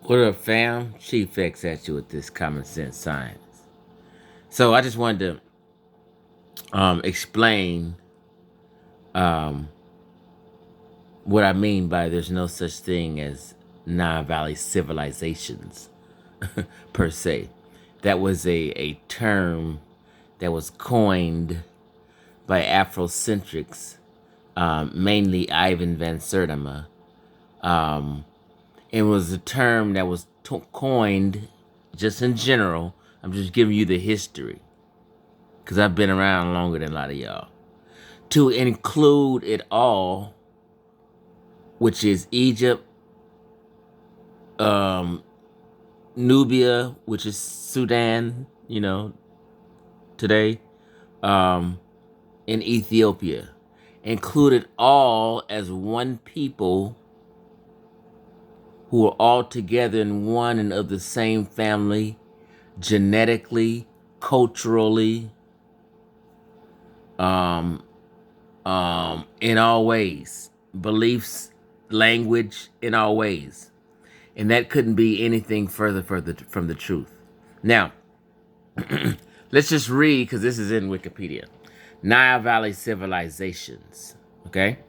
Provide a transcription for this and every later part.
What up, fam? Chief X at you with this common sense science. So I just wanted to explain um, what I mean by there's no such thing as Nile Valley civilizations per se. That was a term that was coined by Afrocentrics, mainly Ivan Van Sertima. Um, it was a term that was coined just in general. I'm just giving you the history because I've been around longer than a lot of y'all. To include it all, which is Egypt, um, Nubia, which is Sudan, today, um, and Ethiopia. Include it all as one people who are all together in one and of the same family, genetically, culturally, um, in all ways, beliefs, language, in all ways. And that couldn't be anything further from the truth. Now, let's just read, because this is in Wikipedia. Nile Valley Civilizations, okay?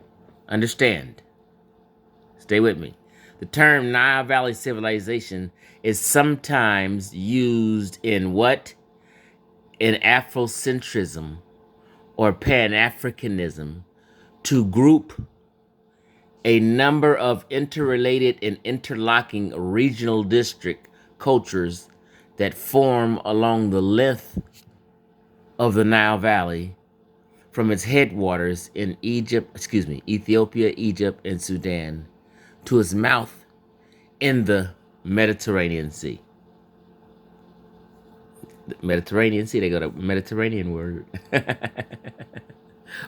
Understand. Stay with me. The term Nile Valley Civilization is sometimes used in what? In Afrocentrism or Pan-Africanism to group a number of interrelated and interlocking regional district cultures that form along the length of the Nile Valley from its headwaters in Ethiopia, Egypt, and Sudan to its mouth in the Mediterranean Sea. The Mediterranean Sea, they got a Mediterranean word.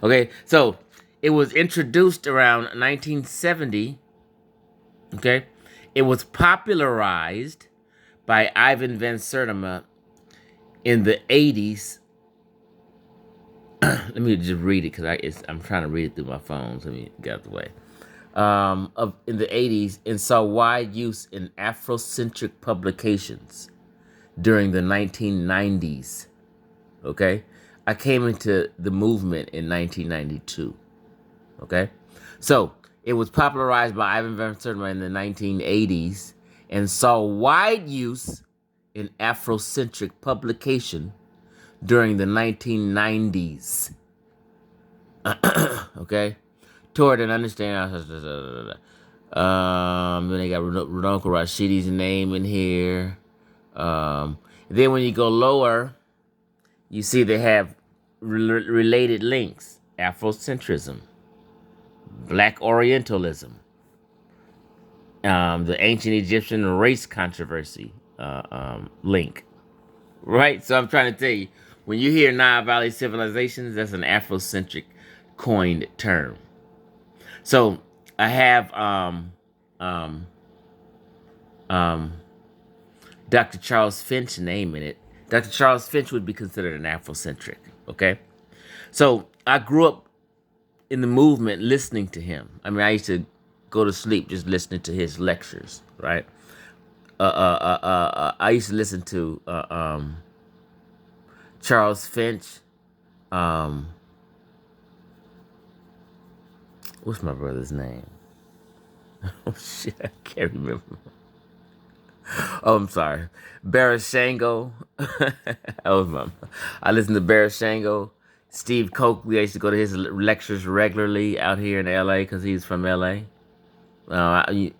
Okay, so it was introduced around 1970. Okay, it was popularized by Ivan Van Sertima in the 80s. Let me just read it because I'm trying to read it through my phone. So let me get out the way. In the 80s and saw wide use in Afrocentric publications during the 1990s. Okay, I came into the movement in 1992. Okay, so it was popularized by Ivan Van Sertima in the 1980s and saw wide use in Afrocentric publication during the 1990s. Okay, toward an understanding. Then they got Runoko Rashidi's name in here. Then when you go lower, you see they have related links: Afrocentrism, Black Orientalism, the ancient Egyptian race controversy link. Right? So I'm trying to tell you, when you hear Nile Valley Civilizations, that's an Afrocentric coined term. So I have um, Dr. Charles Finch name in it. Dr. Charles Finch would be considered an Afrocentric. Okay? So I grew up in the movement listening to him. I mean, I used to go to sleep just listening to his lectures, right? I used to listen to Charles Finch. What's my brother's name? Oh shit, I can't remember. Oh, I'm sorry. Barashango. I listened to Barashango. Steve Coakley. I used to go to his lectures regularly out here in LA because he's from LA.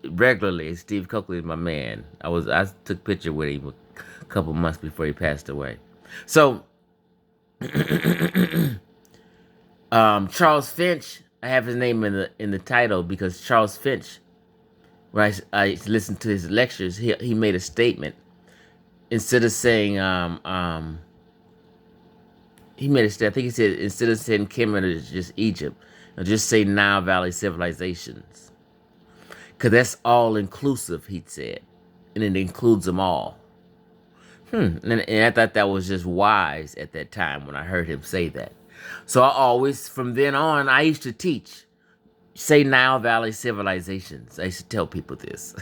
Regularly. Steve Coakley is my man. I took a picture with him a couple months before he passed away. So Charles Finch, I have his name in the title because Charles Finch, when I listened to his lectures, he made a statement. Instead of saying he made a statement. I think he said instead of saying Kemet or just Egypt, just say Nile Valley Civilizations, because that's all inclusive. He said, and it includes them all. And I thought that was just wise at that time when I heard him say that. So I always, from then on, I used to teach, say Nile Valley Civilizations. I used to tell people this.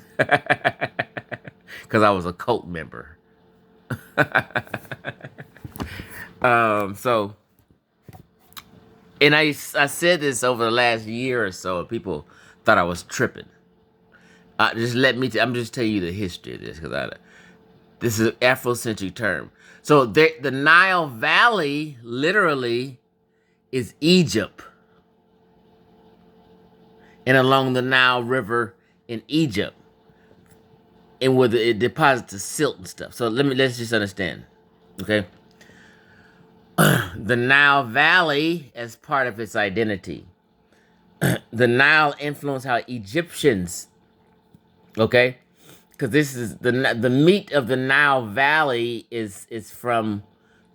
because I was a cult member. So, and I said this over the last year or so, and people thought I was tripping. Just let me. I'm just telling you the history of this because this is an Afrocentric term. So the Nile Valley literally is Egypt, and along the Nile River in Egypt, and where it deposits the silt and stuff. So let's just understand, okay? The Nile Valley as part of its identity. The Nile influenced how Egyptians, okay? Because this is the meat of the Nile Valley is from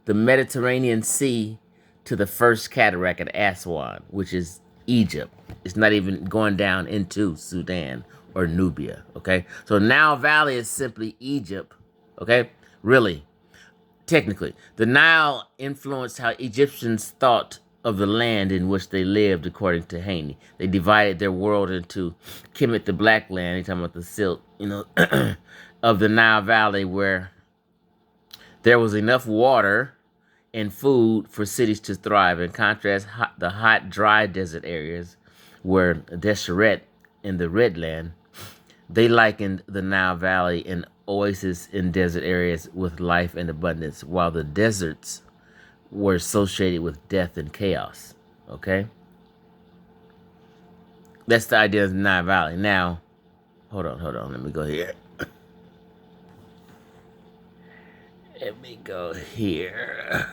the Mediterranean Sea to the first cataract at Aswan, which is Egypt. It's not even going down into Sudan or Nubia, okay? So Nile Valley is simply Egypt, okay? Really, technically. The Nile influenced how Egyptians thought of the land in which they lived, according to Haney. They divided their world into Kemet, the Black Land, he's talking about the silt, of the Nile Valley, where there was enough water and food for cities to thrive. In contrast, the hot, dry desert areas were Deseret in the Red Land. They likened the Nile Valley and oases in desert areas with life and abundance, while the deserts were associated with death and chaos. Okay? That's the idea of the Nile Valley. Now, hold on. Let me go here. Let me go here.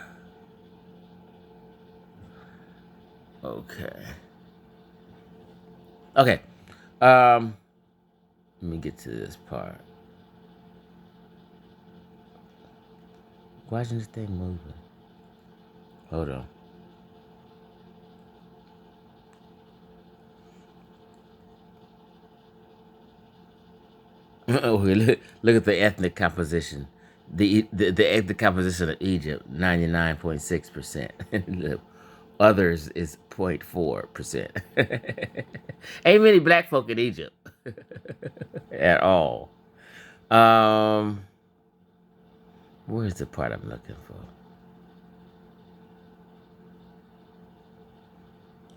Okay. Okay. Let me get to this part. Why isn't this thing moving? Hold on. Look at the ethnic composition. The ethnic composition of Egypt, 99.6%. Others is 0.4%. Ain't many black folk in Egypt at all. Where's the part I'm looking for?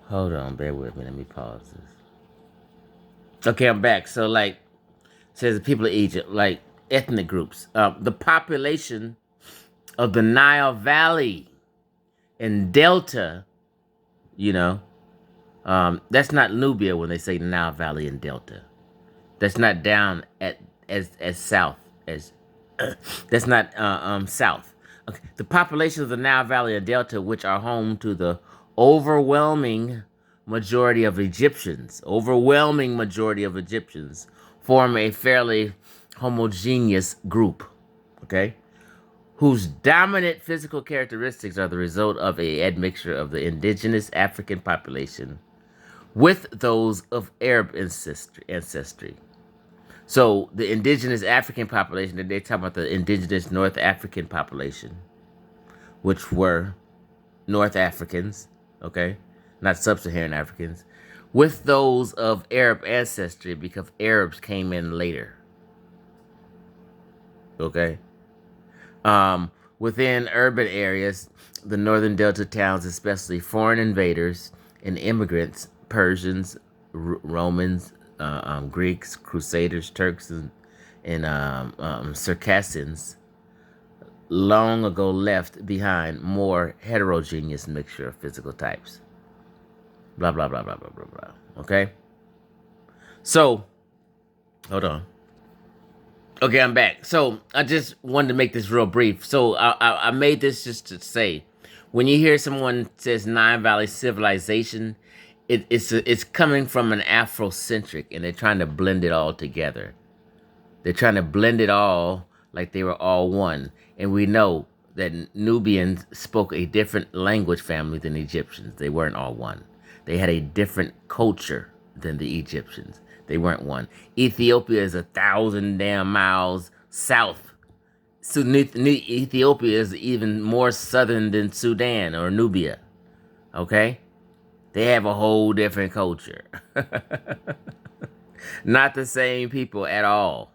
Hold on, bear with me. Let me pause this. Okay, I'm back. So, says the people of Egypt, ethnic groups. The population of the Nile Valley and Delta, that's not Nubia when they say Nile Valley and Delta. That's not down as south as that's not south. Okay. The population of the Nile Valley and Delta, which are home to the overwhelming majority of Egyptians, form a fairly homogeneous group, okay, whose dominant physical characteristics are the result of an admixture of the indigenous African population with those of Arab ancestry. So the indigenous African population, they're talking about the indigenous North African population, which were North Africans, okay, not sub-Saharan Africans, with those of Arab ancestry because Arabs came in later, okay. Within urban areas, the northern delta towns, especially foreign invaders and immigrants, Persians, Romans, Greeks, Crusaders, Turks, and Circassians, long ago left behind more heterogeneous mixture of physical types. Blah, blah, blah, blah, blah, blah, blah. Okay? So, hold on. Okay, I'm back. So, I just wanted to make this real brief. So, I made this just to say, when you hear someone says Nile Valley Civilization, it's coming from an Afrocentric, and they're trying to blend it all together. They're trying to blend it all like they were all one. And we know that Nubians spoke a different language family than Egyptians. They weren't all one. They had a different culture than the Egyptians. They weren't one. Ethiopia is 1,000 damn miles south. So Ethiopia is even more southern than Sudan or Nubia. Okay? They have a whole different culture. Not the same people at all.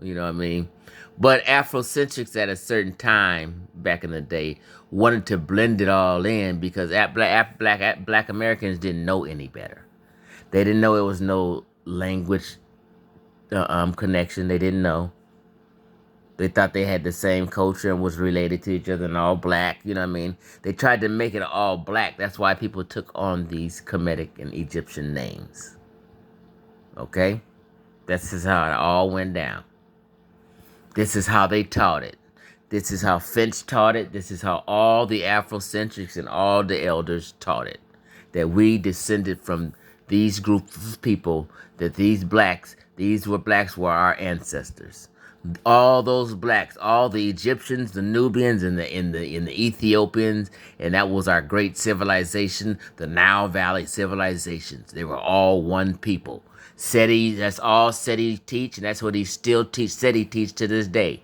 You know what I mean? But Afrocentrics at a certain time back in the day wanted to blend it all in because black Americans didn't know any better. They didn't know it was no language connection. They didn't know. They thought they had the same culture and was related to each other and all black. You know what I mean? They tried to make it all black. That's why people took on these Kemetic and Egyptian names. Okay? This is how it all went down. This is how they taught it. This is how Finch taught it. This is how all the Afrocentrics and all the elders taught it. That we descended from these groups of people, that these blacks were our ancestors. All those blacks, all the Egyptians, the Nubians, and the Ethiopians, and that was our great civilization, the Nile Valley Civilizations. They were all one people. Seti, that's all Seti teach, and that's what he still teach. Seti teach to this day.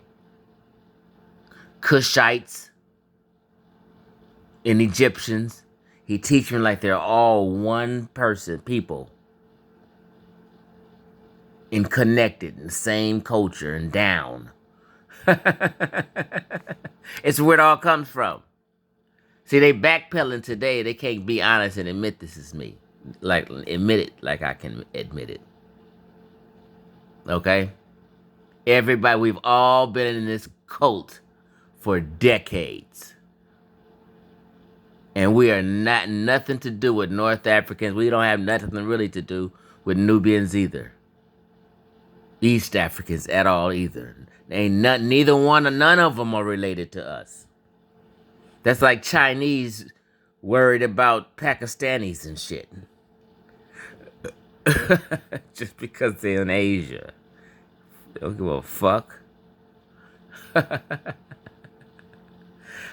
Cushites and Egyptians, he teach them like they're all one person, people, and connected in the same culture and down. It's where it all comes from. See, they backpedaling today. They can't be honest and admit this is me. Like, admit it like I can admit it. Okay? Everybody, we've all been in this cult for decades. And we are not nothing to do with North Africans. We don't have nothing really to do with Nubians either. East Africans at all either. Ain't none of them are related to us. That's like Chinese worried about Pakistanis and shit. Just because they're in Asia. They don't give a fuck.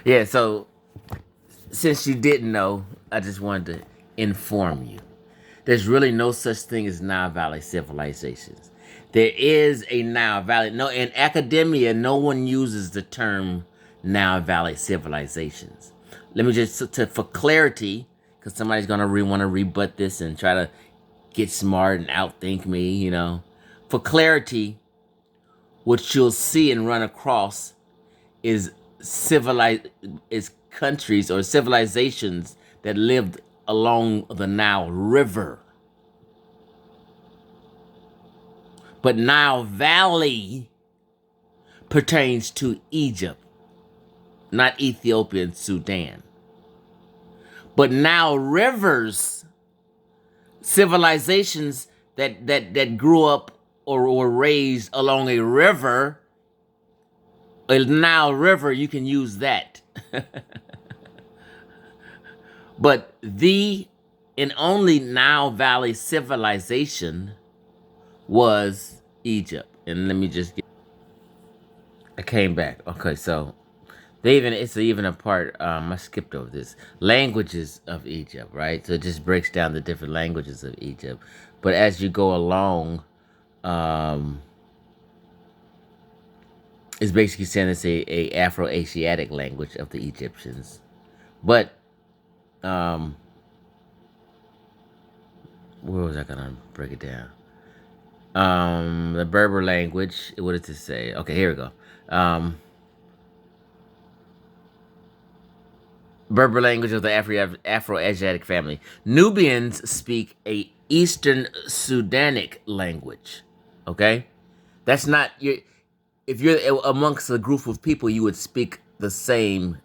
Yeah, so since you didn't know, I just wanted to inform you. There's really no such thing as Nile Valley Civilizations. There is a Nile Valley. No, in academia, no one uses the term Nile Valley Civilizations. Let me just, for clarity, because somebody's going to want to rebut this and try to get smart and outthink me, you know. For clarity, what you'll see and run across is countries or civilizations that lived along the Nile River. But Nile Valley pertains to Egypt, not Ethiopia and Sudan. But Nile Rivers, civilizations that grew up or were raised along a river, a Nile River, you can use that. But the and only Nile Valley civilization was Egypt. And let me just get... I came back. Okay, so it's even a part, I skipped over this. Languages of Egypt, right? So it just breaks down the different languages of Egypt. But as you go along, it's basically saying it's a Afro-Asiatic language of the Egyptians. But where was I gonna break it down? The Berber language. What does it say? Okay, here we go. Berber language of the Afro-Asiatic family. Nubians speak a Eastern Sudanic language. Okay, that's not your. If you're amongst a group of people, you would speak the same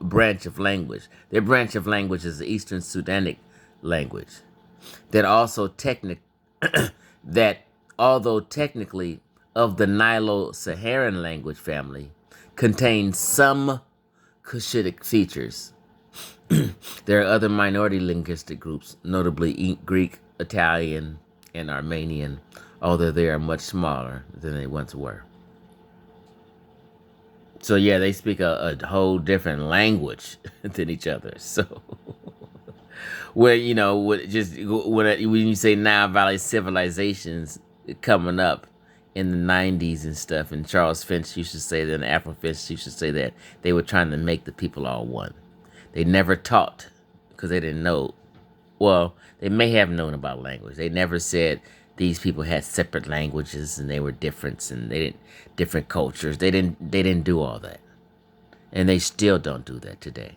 branch of language. Their branch of language is the Eastern Sudanic language. That although technically of the Nilo-Saharan language family, contains some Cushitic features. There are other minority linguistic groups, notably Greek, Italian, and Armenian, although they are much smaller than they once were. So yeah, they speak a whole different language than each other. So where when you say Nile Valley Civilizations coming up in the 90s and stuff, and Charles Finch used to say that, and Afro Finch used to say that they were trying to make the people all one. They never taught because they didn't know. Well, they may have known about language. They never said these people had separate languages and they were different and they didn't different cultures. They didn't do all that. And they still don't do that today.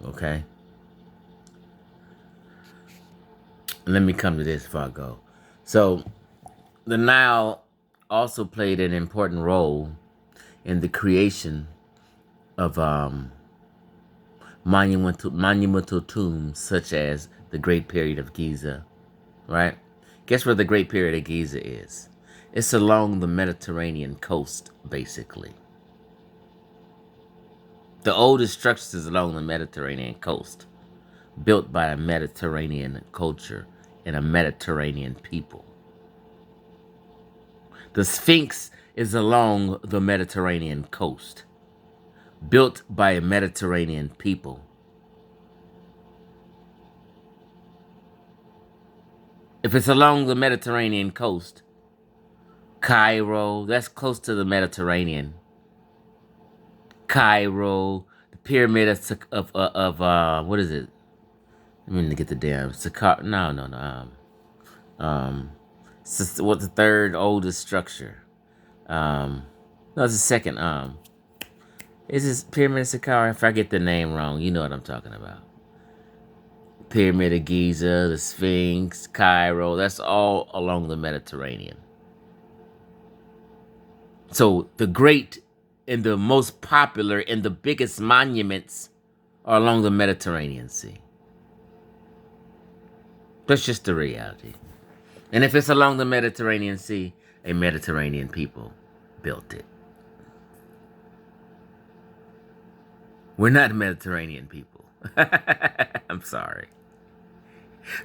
Okay? Let me come to this before I go. So the Nile also played an important role in the creation of monumental tombs such as the Great Pyramid of Giza, right? Guess where the Great Pyramid of Giza is? It's along the Mediterranean coast, basically. The oldest structures along the Mediterranean coast, built by a Mediterranean culture and a Mediterranean people. The Sphinx is along the Mediterranean coast, built by a Mediterranean people. If it's along the Mediterranean coast, Cairo, that's close to the Mediterranean. Cairo, the pyramid of what is it? I mean to get the damn Saqqara. No. What's the third oldest structure? No, it's the second. Is this Pyramid of Saqqara? If I get the name wrong, you know what I'm talking about. Pyramid of Giza, the Sphinx, Cairo. That's all along the Mediterranean. So the great and the most popular and the biggest monuments are along the Mediterranean Sea. That's just the reality. And if it's along the Mediterranean Sea, a Mediterranean people built it. We're not Mediterranean people. I'm sorry.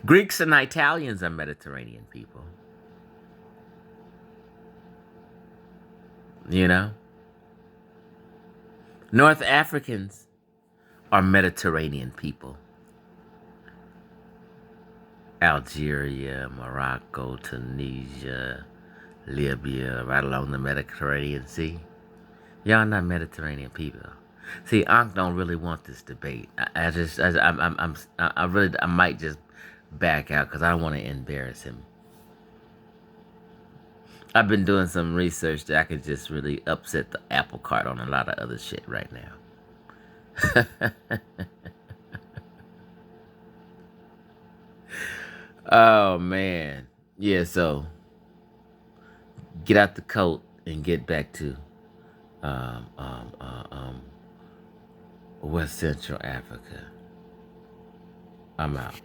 Greeks and Italians are Mediterranean people. You know? North Africans are Mediterranean people. Algeria, Morocco, Tunisia, Libya, right along the Mediterranean Sea. Y'all not Mediterranean people. See, Ankh don't really want this debate. I might just back out because I don't want to embarrass him. I've been doing some research that I could just really upset the apple cart on a lot of other shit right now. Oh man, yeah. So get out the coat and get back to um, um, uh, um, West Central Africa. I'm out.